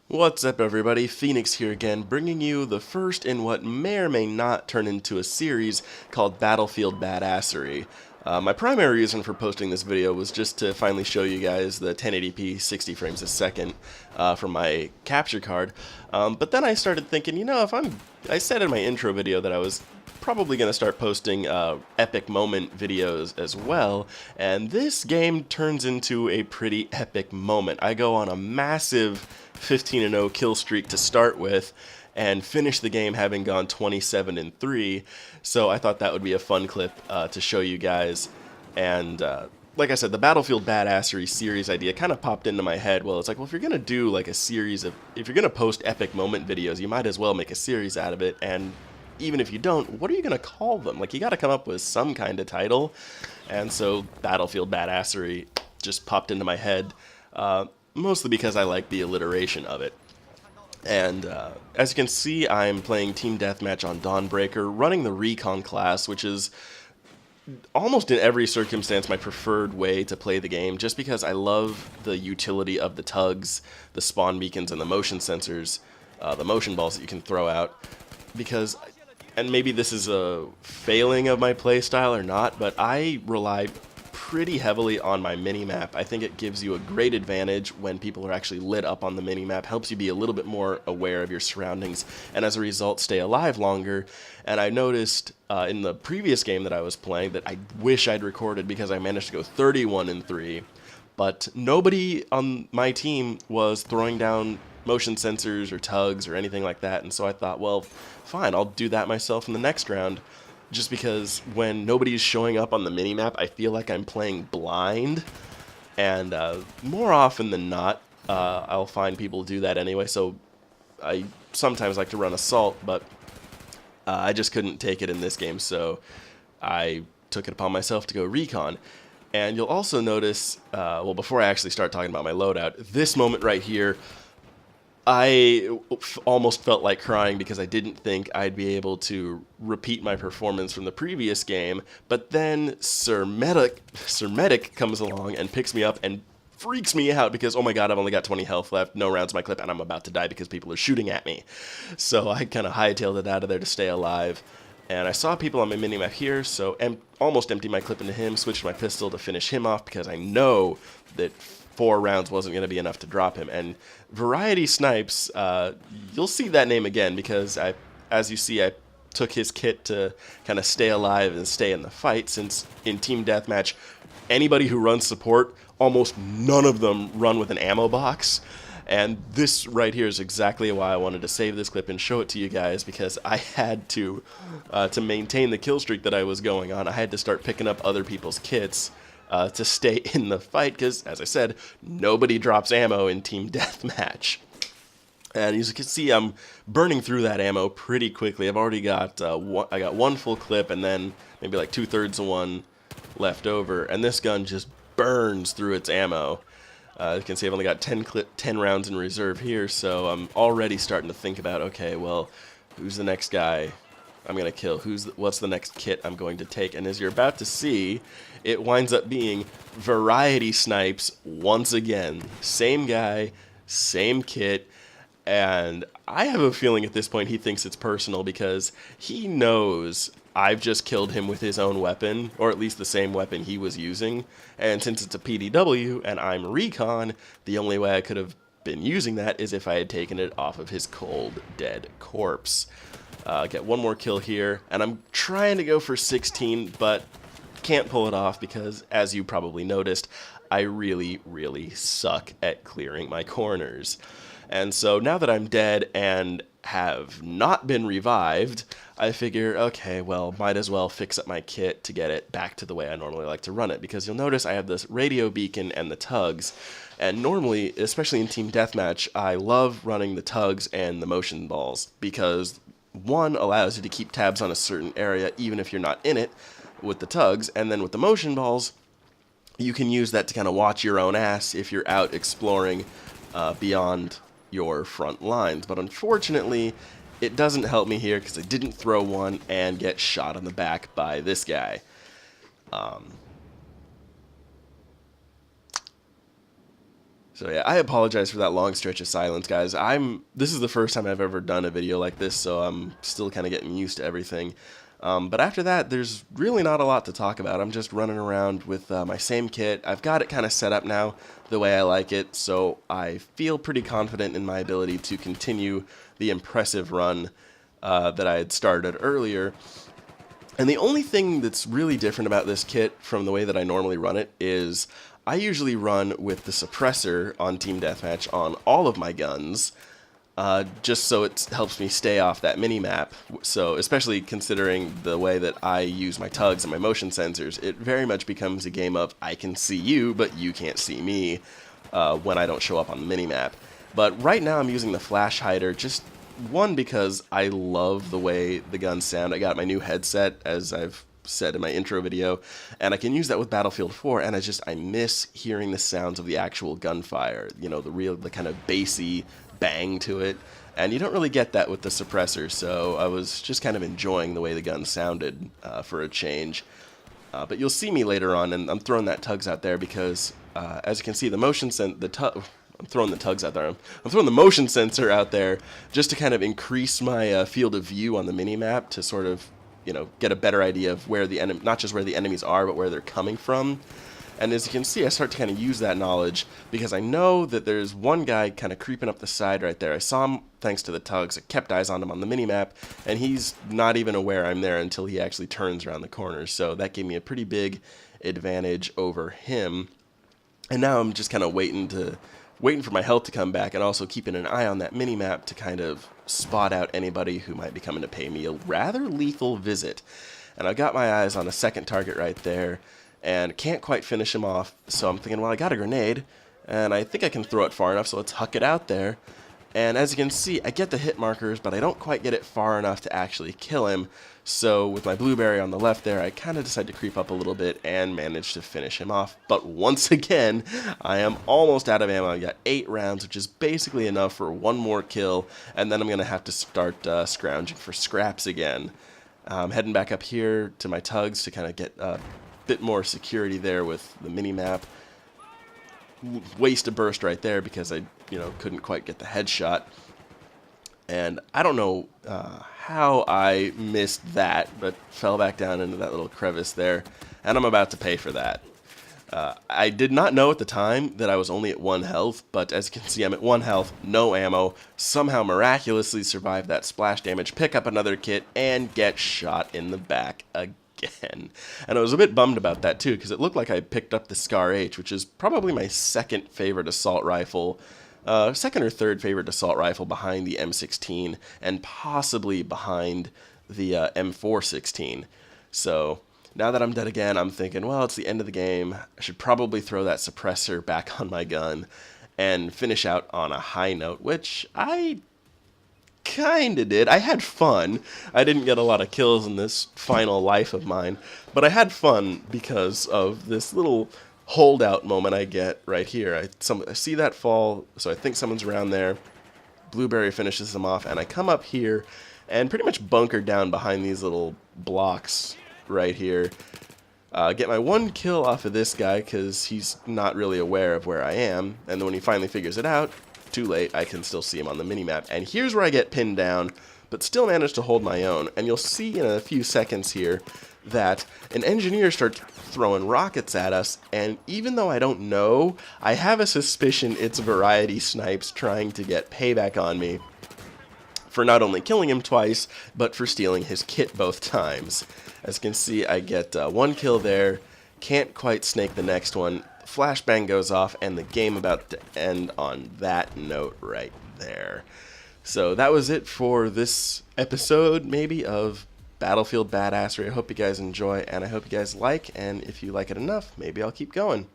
What's up, everybody? Phoenix here again, bringing you the first in what may or may not turn into a series called Battlefield Badassery. My primary reason for posting this video was just to finally show you guys the 1080p 60 frames a second from my capture card. But then I started thinking, I said in my intro video that I was probably going to start posting epic moment videos as well, and this game turns into a pretty epic moment. I go on a massive 15-0 kill streak to start with and finish the game having gone 27-3, so I thought that would be a fun clip to show you guys. And like I said, the Battlefield Badassery series idea kind of popped into my head. Well, it's like, well, if you're going to do like a series of, if you're going to post epic moment videos, you might as well make a series out of it. And even if you don't, what are you going to call them? Like, you got to come up with some kind of title. And so Battlefield Badassery just popped into my head, mostly because I like the alliteration of it. And as you can see, I'm playing Team Deathmatch on Dawnbreaker, running the Recon class, which is almost in every circumstance my preferred way to play the game, just because I love the utility of the tugs, the spawn beacons, and the motion sensors, the motion balls that you can throw out. Because, and maybe this is a failing of my playstyle or not, but I rely pretty heavily on my minimap. I think it gives you a great advantage when people are actually lit up on the minimap, helps you be a little bit more aware of your surroundings, and as a result stay alive longer. And I noticed in the previous game that I was playing that I wish I'd recorded, because I managed to go 31-3, but nobody on my team was throwing down motion sensors or tugs or anything like that, and so I thought, well, fine, I'll do that myself in the next round. Just because when nobody's showing up on the minimap, I feel like I'm playing blind, and more often than not, I'll find people do that anyway, so I sometimes like to run assault, but I just couldn't take it in this game, so I took it upon myself to go recon. And you'll also notice, well, before I actually start talking about my loadout, this moment right here, I almost felt like crying because I didn't think I'd be able to repeat my performance from the previous game, but then Sir Medic comes along and picks me up and freaks me out because, oh my god, I've only got 20 health left, no rounds in my clip, and I'm about to die because people are shooting at me. So I kind of hightailed it out of there to stay alive. And I saw people on my minimap here, so almost emptied my clip into him, switched my pistol to finish him off because I know that 4 rounds wasn't going to be enough to drop him. And Variety Snipes, you'll see that name again because, as you see, I took his kit to kind of stay alive and stay in the fight, since in Team Deathmatch, anybody who runs support, almost none of them run with an ammo box. And this right here is exactly why I wanted to save this clip and show it to you guys, because I had to maintain the kill streak that I was going on, I had to start picking up other people's kits to stay in the fight, because, as I said, nobody drops ammo in Team Deathmatch. And as you can see, I'm burning through that ammo pretty quickly. I've already got I got 1 full clip and then maybe like 2/3 of one left over, and this gun just burns through its ammo. You can see I've only got 10 rounds in reserve here, so I'm already starting to think about, okay, well, who's the next guy I'm going to kill? What's the next kit I'm going to take? And as you're about to see, it winds up being Variety Snipes once again. Same guy, same kit, and I have a feeling at this point he thinks it's personal because he knows I've just killed him with his own weapon, or at least the same weapon he was using, and since it's a PDW and I'm recon, the only way I could have been using that is if I had taken it off of his cold, dead corpse. Get 1 more kill here, and I'm trying to go for 16, but can't pull it off because, as you probably noticed, I really, really suck at clearing my corners. And so now that I'm dead and have not been revived, I figure, okay, well, might as well fix up my kit to get it back to the way I normally like to run it, because you'll notice I have this radio beacon and the tugs, and normally, especially in Team Deathmatch, I love running the tugs and the motion balls, because one allows you to keep tabs on a certain area even if you're not in it with the tugs, and then with the motion balls, you can use that to kind of watch your own ass if you're out exploring beyond your front lines. But unfortunately, it doesn't help me here because I didn't throw one and get shot on the back by this guy. So yeah, I apologize for that long stretch of silence, guys. This is the first time I've ever done a video like this, so I'm still kind of getting used to everything. But after that, there's really not a lot to talk about. I'm just running around with my same kit. I've got it kind of set up now the way I like it, so I feel pretty confident in my ability to continue the impressive run that I had started earlier. And the only thing that's really different about this kit from the way that I normally run it is I usually run with the suppressor on Team Deathmatch on all of my guns, just so it helps me stay off that mini-map. So especially considering the way that I use my tugs and my motion sensors, it very much becomes a game of I can see you, but you can't see me when I don't show up on the mini-map. But right now I'm using the flash hider, just one, because I love the way the guns sound. I got my new headset, as I've said in my intro video, and I can use that with Battlefield 4, and I miss hearing the sounds of the actual gunfire, you know, the kind of bassy bang to it, and you don't really get that with the suppressor, so I was just kind of enjoying the way the gun sounded for a change. But you'll see me later on, and I'm throwing that tugs out there because, as you can see, I'm throwing the tugs out there. I'm throwing the motion sensor out there just to kind of increase my field of view on the mini-map to sort of, you know, get a better idea of where the enemy, not just where the enemies are, but where they're coming from. And as you can see, I start to kind of use that knowledge because I know that there's one guy kind of creeping up the side right there. I saw him thanks to the tugs. I kept eyes on him on the mini-map, and he's not even aware I'm there until he actually turns around the corner. So that gave me a pretty big advantage over him. And now I'm just kind of waiting for my health to come back, and also keeping an eye on that mini-map to kind of spot out anybody who might be coming to pay me a rather lethal visit. And I got my eyes on a second target right there, and can't quite finish him off, so I'm thinking, well, I got a grenade, and I think I can throw it far enough, so let's huck it out there. And as you can see, I get the hit markers, but I don't quite get it far enough to actually kill him. So with my blueberry on the left there, I kind of decide to creep up a little bit and manage to finish him off. But once again, I am almost out of ammo. I got 8 rounds, which is basically enough for one more kill, and then I'm going to have to start scrounging for scraps again. Heading back up here to my tugs to kind of get a bit more security there with the mini-map. Waste a burst right there because I, couldn't quite get the headshot. And I don't know how I missed that, but fell back down into that little crevice there, and I'm about to pay for that. I did not know at the time that I was only at 1 health, but as you can see, I'm at 1 health, no ammo, somehow miraculously survive that splash damage, pick up another kit, and get shot in the back again. And I was a bit bummed about that too, because it looked like I picked up the Scar H, which is probably my second favorite assault rifle, second or third favorite assault rifle behind the M16, and possibly behind the M416. So now that I'm dead again, I'm thinking, well, it's the end of the game. I should probably throw that suppressor back on my gun and finish out on a high note, which I kinda did. I had fun. I didn't get a lot of kills in this final life of mine, but I had fun because of this little holdout moment I get right here. I see that fall, so I think someone's around there. Blueberry finishes them off, and I come up here and pretty much bunker down behind these little blocks right here. Get my 1 kill off of this guy because he's not really aware of where I am, and then when he finally figures it out, too late, I can still see him on the minimap. And here's where I get pinned down, but still manage to hold my own. And you'll see in a few seconds here that an engineer starts throwing rockets at us, and even though I don't know, I have a suspicion it's Variety Snipes trying to get payback on me for not only killing him twice, but for stealing his kit both times. As you can see, I get 1 kill there, can't quite snake the next one, flashbang goes off, and the game about to end on that note right there. So that was it for this episode, maybe, of Battlefield Badassery. I hope you guys enjoy, and I hope you guys like, and if you like it enough, maybe I'll keep going.